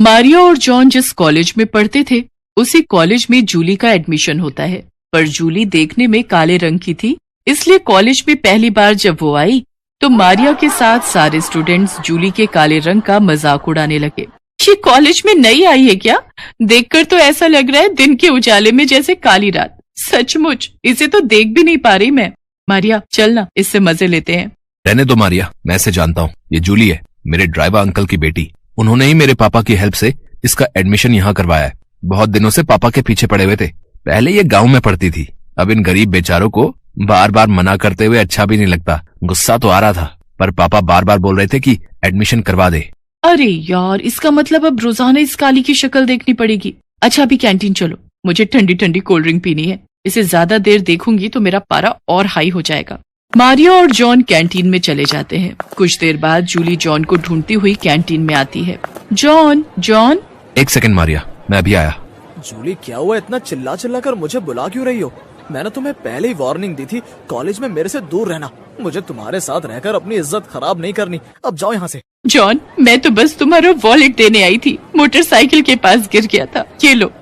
मारिया और जॉन जिस कॉलेज में पढ़ते थे उसी कॉलेज में जूली का एडमिशन होता है, पर जूली देखने में काले रंग की थी, इसलिए कॉलेज में पहली बार जब वो आई तो मारिया के साथ सारे स्टूडेंट्स जूली के काले रंग का मजाक उड़ाने लगे। ये कॉलेज में नई आई है क्या? देखकर तो ऐसा लग रहा है दिन के उजाले में जैसे काली रात। सचमुच इसे तो देख भी नहीं पा रही मैं। मारिया चल ना, इससे मजे लेते हैं। रहने दो मारिया, मैं इसे जानता हूँ। ये जूली है, मेरे ड्राइवर अंकल की बेटी। उन्होंने ही मेरे पापा की हेल्प से इसका एडमिशन यहाँ करवाया है। बहुत दिनों से पापा के पीछे पड़े हुए थे। पहले ये गांव में पढ़ती थी। अब इन गरीब बेचारों को बार बार मना करते हुए अच्छा भी नहीं लगता। गुस्सा तो आ रहा था, पर पापा बार बार बोल रहे थे कि एडमिशन करवा दे। अरे यार, इसका मतलब अब रोजाना इस काली की शक्ल देखनी पड़ेगी। अच्छा अभी कैंटीन चलो, मुझे ठंडी ठंडी कोल्ड ड्रिंक पीनी है। इसे ज्यादा देर देखूंगी तो मेरा पारा और हाई हो जाएगा। मारिया और जॉन कैंटीन में चले जाते हैं। कुछ देर बाद जूली जॉन को ढूंढती हुई कैंटीन में आती है। John John. एक सेकंड मारिया, मैं अभी आया। जूली क्या हुआ, इतना चिल्ला चिल्ला कर मुझे बुला क्यों रही हो? मैंने तुम्हें पहले ही वार्निंग दी थी, कॉलेज में मेरे से दूर रहना। मुझे तुम्हारे साथ रहकर अपनी इज्जत खराब नहीं करनी। अब जाओ यहाँ से। जॉन मैं तो बस तुम्हारा वॉलेट देने आई थी, मोटरसाइकिल के पास गिर गया था, ये लो।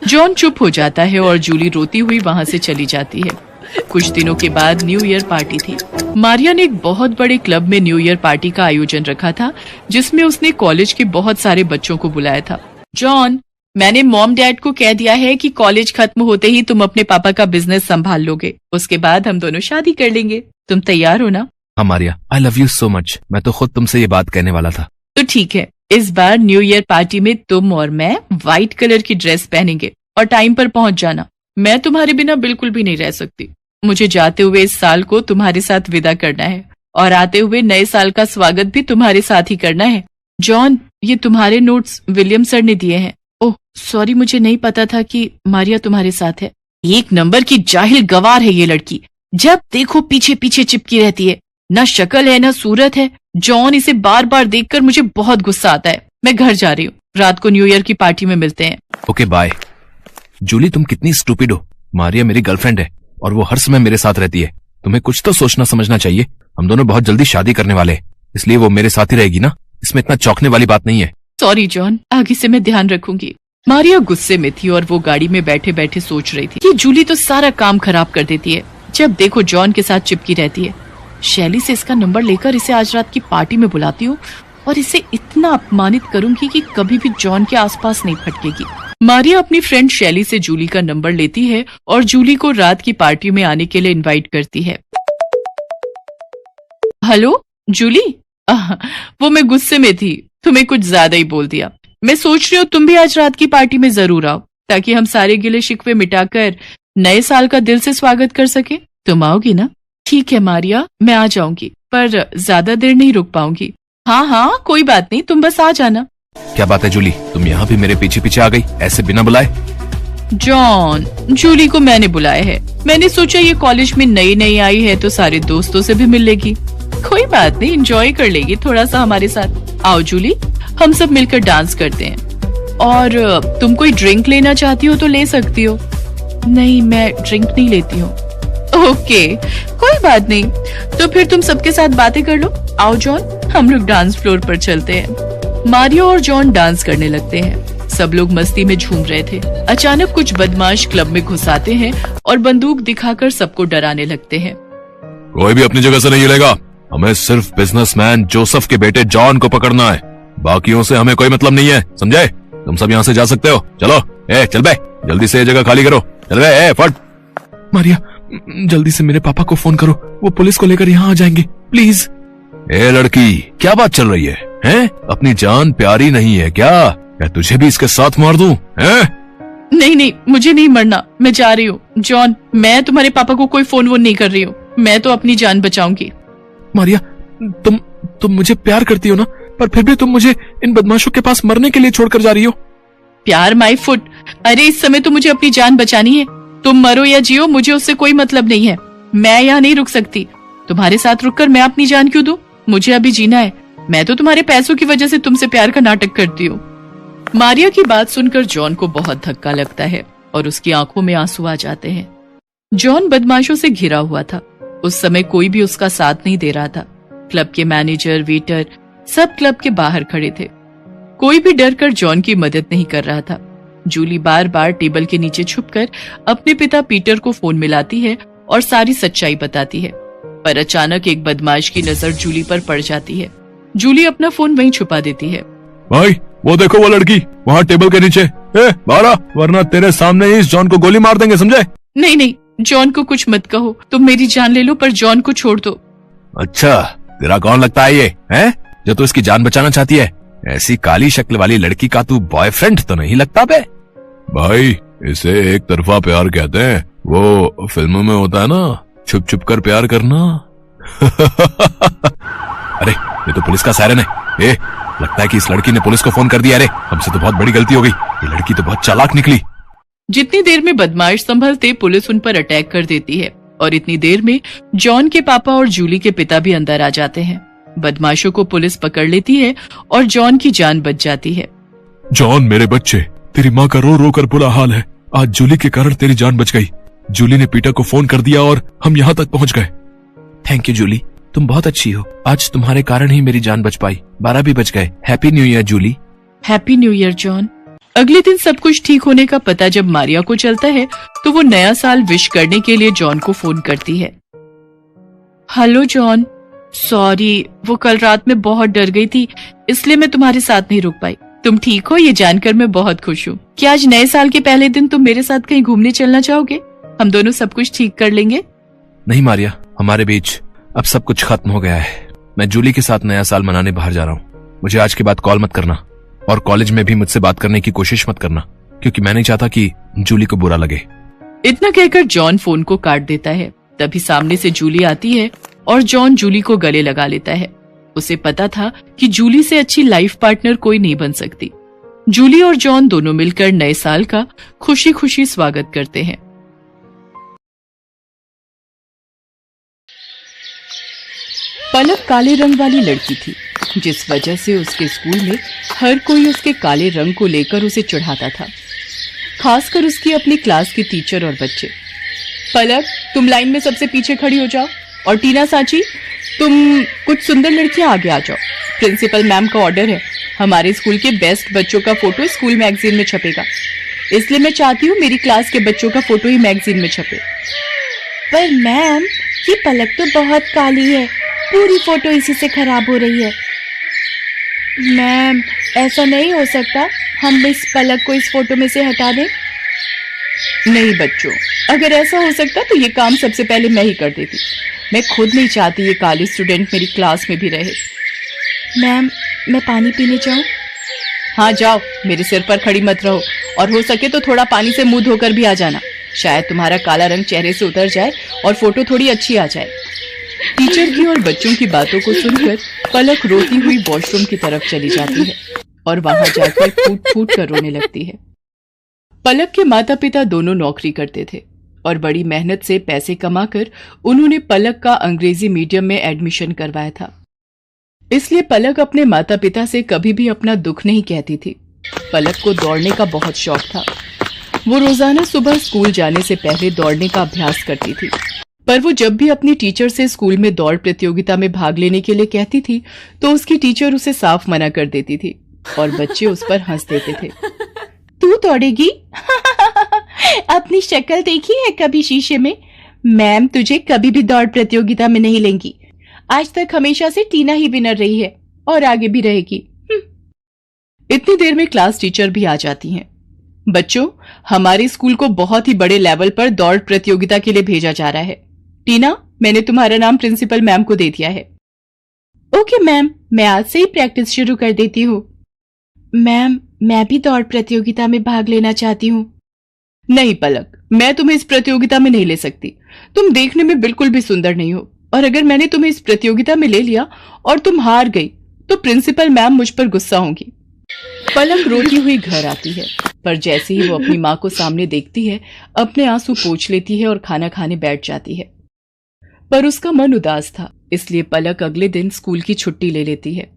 जॉन चुप हो जाता है और जूली रोती हुई वहाँ से चली जाती है। कुछ दिनों के बाद न्यू ईयर पार्टी थी। मारिया ने एक बहुत बड़े क्लब में न्यू ईयर पार्टी का आयोजन रखा था, जिसमें उसने कॉलेज के बहुत सारे बच्चों को बुलाया था। जॉन मैंने मॉम डैड को कह दिया है कि कॉलेज खत्म होते ही तुम अपने पापा का बिजनेस संभाल लोगे, उसके बाद हम दोनों शादी कर लेंगे। तुम तैयार हो ना? हाँ Maria, I love you so much. मैं तो खुद तुमसे ये बात कहने वाला था। तो ठीक है, इस बार न्यू ईयर पार्टी में तुम और मैं व्हाइट कलर की ड्रेस पहनेंगे और टाइम पर पहुंच जाना। मैं तुम्हारे बिना बिल्कुल भी नहीं रह सकती। मुझे जाते हुए इस साल को तुम्हारे साथ विदा करना है और आते हुए नए साल का स्वागत भी तुम्हारे साथ ही करना है। जॉन ये तुम्हारे नोट्स विलियम सर ने दिए हैं। ओह सॉरी, मुझे नहीं पता था कि मारिया तुम्हारे साथ है। एक नंबर की जाहिल गवार है ये लड़की, जब देखो पीछे पीछे चिपकी रहती है। न शक्ल है न सूरत है। जॉन इसे बार बार देखकर मुझे बहुत गुस्सा आता है। मैं घर जा रही हूँ, रात को न्यू ईयर की पार्टी में मिलते हैं। Okay bye. जूली तुम कितनी स्टूपिड हो। मारिया मेरी गर्लफ्रेंड है और वो हर समय मेरे साथ रहती है। तुम्हें कुछ तो सोचना समझना चाहिए। हम दोनों बहुत जल्दी शादी करने वाले हैं, इसलिए वो मेरे साथ ही रहेगी ना। इसमें इतना चौंकने वाली बात नहीं है। सॉरी जॉन, आगे से मैं ध्यान रखूंगी। मारिया गुस्से में थी और वो गाड़ी में बैठे बैठे सोच रही थी कि जूली तो सारा काम खराब कर देती है। जब देखो जॉन के साथ चिपकी रहती है। शैली से इसका नंबर लेकर इसे आज रात की पार्टी में बुलाती हूँ और इसे इतना अपमानित करूंगी कि कभी भी जॉन के आसपास नहीं फटकेगी। मारिया अपनी फ्रेंड शैली से जूली का नंबर लेती है और जूली को रात की पार्टी में आने के लिए इनवाइट करती है। हेलो जूली। वो मैं गुस्से में थी, तुम्हें कुछ ज्यादा ही बोल दिया। मैं सोच रही हूँ तुम भी आज रात की पार्टी में जरूर आओ, ताकि हम सारे गिले शिकवे मिटाकर नए साल का दिल से स्वागत कर सके। तुम आओगी ना? ठीक है मारिया, मैं आ जाऊंगी, पर ज्यादा देर नहीं रुक पाऊंगी। हाँ हाँ कोई बात नहीं, तुम बस आ जाना। क्या बात है जूली, तुम यहाँ भी मेरे पीछे पीछे आ गई ऐसे बिना बुलाए? जॉन जूली को मैंने बुलाया है। मैंने सोचा ये कॉलेज में नई नई आई है तो सारे दोस्तों से भी मिल लेगी। कोई बात नहीं, एंजॉय कर लेगी थोड़ा सा हमारे साथ। आओ जूली, हम सब मिलकर डांस करते हैं। और तुम कोई ड्रिंक लेना चाहती हो तो ले सकती हो। नहीं मैं ड्रिंक नहीं लेती हूँ। ओके कोई बात नहीं, तो फिर तुम सबके साथ बातें कर लो। आओ जॉन, हम लोग डांस फ्लोर पर चलते हैं। मारियो और जॉन डांस करने लगते हैं। सब लोग मस्ती में झूम रहे थे। अचानक कुछ बदमाश क्लब में घुस आते हैं और बंदूक दिखाकर सबको डराने लगते हैं। कोई भी अपनी जगह से नहीं हिलेगा। हमें सिर्फ बिजनेसमैन जोसेफ के बेटे जॉन को पकड़ना है। बाकियों से हमें कोई मतलब नहीं है, समझे? तुम सब यहाँ से जा सकते हो। चलो चल बे, जल्दी से ये जगह खाली करो। चल बे फट। मारिया जल्दी से मेरे पापा को फोन करो, वो पुलिस को लेकर यहाँ आ जाएंगे प्लीज। लड़की क्या बात चल रही है? हैं? अपनी जान प्यारी नहीं है क्या तुझे भी इसके साथ मार दूं? हैं? नहीं मुझे नहीं मरना, मैं जा रही हूँ। जॉन मैं तुम्हारे पापा को कोई फोन वोन नहीं कर रही हूँ, मैं तो अपनी जान बचाऊंगी। मारिया तुम मुझे प्यार करती हो ना, पर फिर भी तुम मुझे इन बदमाशों के पास मरने के लिए छोड़कर जा रही हो। प्यार माई फुट। अरे इस समय तो मुझे अपनी जान बचानी है। तुम मरो या जियो मुझे उससे कोई मतलब नहीं है। मैं यहाँ नहीं रुक सकती। तुम्हारे साथ रुककर मैं अपनी जान क्यों दूं? मुझे अभी जीना है। मैं तो तुम्हारे पैसों की वजह से तुमसे प्यार का नाटक करती हूँ। मारिया की बात सुनकर जॉन को बहुत धक्का लगता है और उसकी आंखों में आंसू आ जाते हैं। जॉन बदमाशों से घिरा हुआ था। उस समय कोई भी उसका साथ नहीं दे रहा था। क्लब के मैनेजर, वेटर सब क्लब के बाहर खड़े थे। कोई भी डर कर जॉन की मदद नहीं कर रहा था। जूली बार बार टेबल के नीचे छुपकर अपने पिता पीटर को फोन मिलाती है और सारी सच्चाई बताती है, पर अचानक एक बदमाश की नजर जूली पर पड़ जाती है। जूली अपना फोन वहीं छुपा देती है। भाई वो देखो वो लड़की वहाँ टेबल के नीचे, बाहर आ, वरना तेरे सामने ही इस जॉन को गोली मार देंगे, समझे? नहीं नहीं, जॉन को कुछ मत कहो, तुम मेरी जान ले लो पर जॉन को छोड़ दो। अच्छा, तेरा कौन लगता है ये, हैं? जो तू इसकी जान बचाना चाहती है? ऐसी काली शक्ल वाली लड़की का तू बॉयफ्रेंड तो नहीं लगता बे? भाई इसे एक तरफा प्यार कहते हैं, वो फिल्मों में होता है ना, छुप छुप कर प्यार करना। अरे ये तो पुलिस का सायरन है। लगता है कि इस लड़की ने पुलिस को फोन कर दिया। अरे हमसे तो बहुत बड़ी गलती हो गई, ये लड़की तो बहुत चालाक निकली। जितनी देर में बदमाश संभलते पुलिस उन पर अटैक कर देती है और इतनी देर में जॉन के पापा और जूली के पिता भी अंदर आ जाते हैं। बदमाशों को पुलिस पकड़ लेती है और जॉन की जान बच जाती है। जॉन मेरे बच्चे, तेरी माँ का रो रो कर बुरा हाल है। आज जूली के कारण तेरी जान बच गई। जूली ने पीटर को फोन कर दिया और हम यहाँ तक पहुँच गए। थैंक यू जूली, तुम बहुत अच्छी हो। आज तुम्हारे कारण ही मेरी जान बच पाई, 12 भी बच गए। Happy new year Julie. Happy new year John. अगले दिन सब कुछ ठीक होने का पता जब मारिया को चलता है तो वो नया साल विश करने के लिए जॉन को फोन करती है। हेलो जॉन, सॉरी, वो कल रात में बहुत डर गई थी, इसलिए मैं तुम्हारे साथ नहीं रुक पाई। तुम ठीक हो, ये जानकर मैं बहुत खुश हूँ। क्या आज नए साल के पहले दिन तुम मेरे साथ कहीं घूमने चलना चाहोगे? हम दोनों सब कुछ ठीक कर लेंगे। नहीं मारिया, हमारे बीच अब सब कुछ खत्म हो गया है। मैं जूली के साथ नया साल मनाने बाहर जा रहा हूँ। मुझे आज के बाद कॉल मत करना और कॉलेज में भी मुझसे बात करने की कोशिश मत करना, क्योंकि मैं नहीं चाहता कि जूली को बुरा लगे। इतना कहकर जॉन फोन को काट देता है। तभी सामने से जूली आती है और जॉन जूली को गले लगा लेता है। उसे पता था कि जूली से अच्छी लाइफ पार्टनर कोई नहीं बन सकती। जूली और जॉन दोनों मिलकर नए साल का खुशी खुशी स्वागत करते हैं। पलक काले रंग वाली लड़की थी, जिस वजह से उसके स्कूल में हर कोई उसके काले रंग को लेकर उसे चिढ़ाता था, खासकर उसकी अपनी क्लास के टीचर और बच्चे। पलक, तुम लाइन में सबसे पीछे खड़ी हो जाओ, और टीना साची, तुम कुछ सुंदर लड़कियां आगे आ जाओ। प्रिंसिपल मैम का ऑर्डर है, हमारे स्कूल के बेस्ट बच्चों का फोटो स्कूल मैगजीन में छपेगा, इसलिए मैं चाहती हूँ मेरी क्लास के बच्चों का फोटो ही मैगजीन में छपे। पर मैम, ये पलक तो बहुत काली है, पूरी फोटो इसी से खराब हो रही है। मैम, ऐसा नहीं हो सकता, हम इस पलक को इस फोटो में से हटा दें। नहीं बच्चों, अगर ऐसा हो सकता तो ये काम सबसे पहले मैं ही कर देती। मैं खुद नहीं चाहती ये काली स्टूडेंट मेरी क्लास में भी रहे। मैम, मैं पानी पीने जाऊं? हाँ जाओ, मेरे सिर पर खड़ी मत रहो, और हो सके तो थोड़ा पानी से मुंह धोकर भी आ जाना, शायद तुम्हारा काला रंग चेहरे से उतर जाए और फोटो थोड़ी अच्छी आ जाए। टीचर की और बच्चों की बातों को सुनकर पलक रोती हुई वॉशरूम की तरफ चली जाती है और वहां जाकर फूट फूट कर रोने लगती है। पलक के माता पिता दोनों नौकरी करते थे और बड़ी मेहनत से पैसे कमाकर उन्होंने पलक का अंग्रेजी मीडियम में एडमिशन करवाया था। इसलिए पलक अपने माता पिता से कभी भी अपना दुख नहीं कहती थी। पलक को दौड़ने का बहुत शौक था। वो रोजाना सुबह स्कूल जाने से पहले दौड़ने का अभ्यास करती थी, पर वो जब भी अपनी टीचर से स्कूल में दौड़ प्रतियोगिता में भाग लेने के लिए कहती थी तो उसकी टीचर उसे साफ मना कर देती थी और बच्चे उस पर हंस देते थे। तू दौड़ेगी? अपनी शक्ल देखी है कभी शीशे में? मैम तुझे कभी भी दौड़ प्रतियोगिता में नहीं लेंगी। आज तक हमेशा से टीना ही विनर रही है और आगे भी रहेगी। इतनी देर में क्लास टीचर भी आ जाती हैं। बच्चों, हमारे स्कूल को बहुत ही बड़े लेवल पर दौड़ प्रतियोगिता के लिए भेजा जा रहा है। टीना, मैंने तुम्हारा नाम प्रिंसिपल मैम को दे दिया है। ओके मैम, मैं आज से ही प्रैक्टिस शुरू कर देती हूँ। मैम, मैं भी दौड़ प्रतियोगिता में भाग लेना चाहती हूँ। नहीं पलक, मैं तुम्हें इस प्रतियोगिता में नहीं ले सकती। तुम देखने में बिल्कुल भी सुंदर नहीं हो, और अगर मैंने तुम्हें इस प्रतियोगिता में ले लिया और तुम हार गई तो प्रिंसिपल मैम मुझ पर गुस्सा होंगी। पलक रोती हुई घर आती है, पर जैसे ही वो अपनी माँ को सामने देखती है अपने आंसू पोंछ लेती है और खाना खाने बैठ जाती है। पर उसका मन उदास था, इसलिए पलक अगले दिन स्कूल की छुट्टी ले लेती है।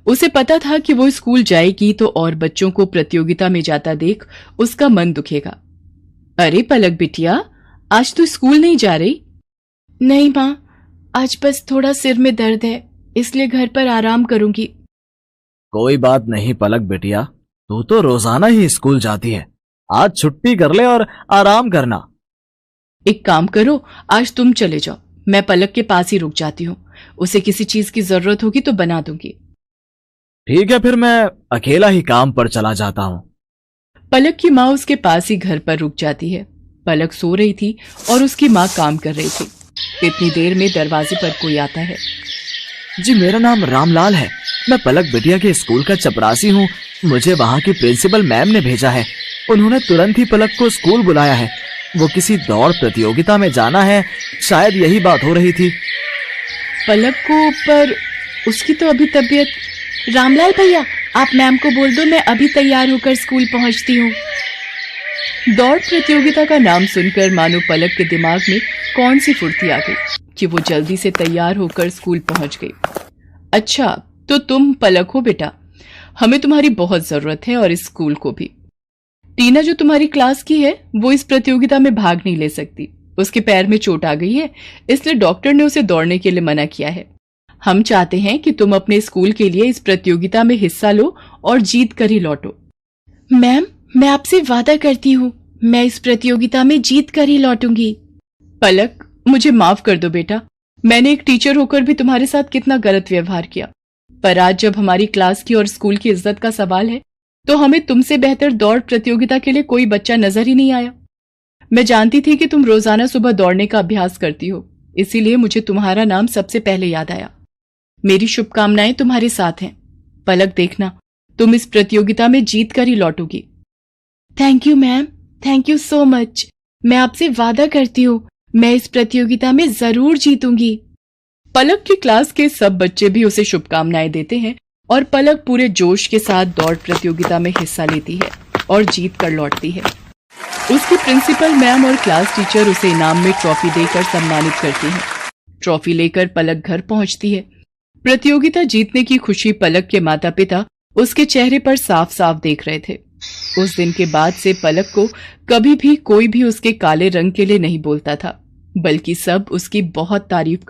उसे पता था कि वो स्कूल जाएगी तो और बच्चों को प्रतियोगिता में जाता देख उसका मन दुखेगा। अरे पलक बिटिया, आज तू स्कूल नहीं जा रही? नहीं माँ, आज बस थोड़ा सिर में दर्द है, इसलिए घर पर आराम करूंगी। कोई बात नहीं पलक बेटिया, तू तो रोजाना ही स्कूल जाती है, आज छुट्टी कर ले और आराम करना। एक काम करो, आज तुम चले जाओ, मैं पलक के पास ही रुक जाती हूँ। उसे किसी चीज की जरूरत होगी तो बना दूंगी। ठीक है, फिर मैं अकेला ही काम पर चला जाता हूँ। पलक की माँ उसके पास ही घर पर रुक जाती है। पलक सो रही थी और उसकी माँ काम कर रही थी। इतनी देर में दरवाजे पर कोई आता है। जी, मेरा नाम रामलाल है, मैं पलक बिटिया के स्कूल का चपरासी हूँ। मुझे वहाँ की प्रिंसिपल मैम ने भेजा है। उन्होंने तुरंत ही पलक को स्कूल बुलाया है। वो किसी दौड़ प्रतियोगिता में जाना है, शायद यही बात हो रही थी। पलक को, पर उसकी तो अभी तबीयत। रामलाल भैया, आप मैम को बोल दो मैं अभी तैयार होकर स्कूल पहुंचती हूँ। दौड़ प्रतियोगिता का नाम सुनकर मानो पलक के दिमाग में कौन सी फुर्ती आ गई कि वो जल्दी से तैयार होकर स्कूल पहुंच गई। अच्छा, तो तुम पलक हो बेटा, हमें तुम्हारी बहुत जरूरत है और इस स्कूल को भी। टीना जो तुम्हारी क्लास की है वो इस प्रतियोगिता में भाग नहीं ले सकती। उसके पैर में चोट आ गई है, इसलिए डॉक्टर ने उसे दौड़ने के लिए मना किया है। हम चाहते हैं कि तुम अपने स्कूल के लिए इस प्रतियोगिता में हिस्सा लो और जीत कर ही लौटो। मैम, मैं आपसे वादा करती हूँ, मैं इस प्रतियोगिता में जीत कर ही लौटूंगी। पलक, मुझे माफ कर दो बेटा, मैंने एक टीचर होकर भी तुम्हारे साथ कितना गलत व्यवहार किया। पर आज जब हमारी क्लास की और स्कूल की इज्जत का सवाल है तो हमें तुमसे बेहतर दौड़ प्रतियोगिता के लिए कोई बच्चा नजर ही नहीं आया। मैं जानती थी कि तुम रोजाना सुबह दौड़ने का अभ्यास करती हो, इसीलिए मुझे तुम्हारा नाम सबसे पहले याद आया। मेरी शुभकामनाएं तुम्हारे साथ हैं। पलक, देखना तुम इस प्रतियोगिता में जीत कर ही लौटोगी। Thank you ma'am, thank you so much. मैं आपसे वादा करती हूँ मैं इस प्रतियोगिता में जरूर जीतूंगी। पलक की क्लास के सब बच्चे भी उसे शुभकामनाएं देते हैं और पलक पूरे जोश के साथ दौड़ प्रतियोगिता में हिस्सा लेती है और जीत कर लौटती है। उसकी प्रिंसिपल मैम और क्लास टीचर उसे इनाम में ट्रॉफी देकर सम्मानित करती हैं। ट्रॉफी लेकर पलक घर पहुंचती है। प्रतियोगिता जीतने की खुशी पलक के माता पिता उसके चेहरे पर साफ साफ देख रहे थे। उस दिन के बाद से पलक को कभी भी कोई भी उसके काले रंग के लिए नहीं बोलता था, बल्कि सब उसकी बहुत तारीफ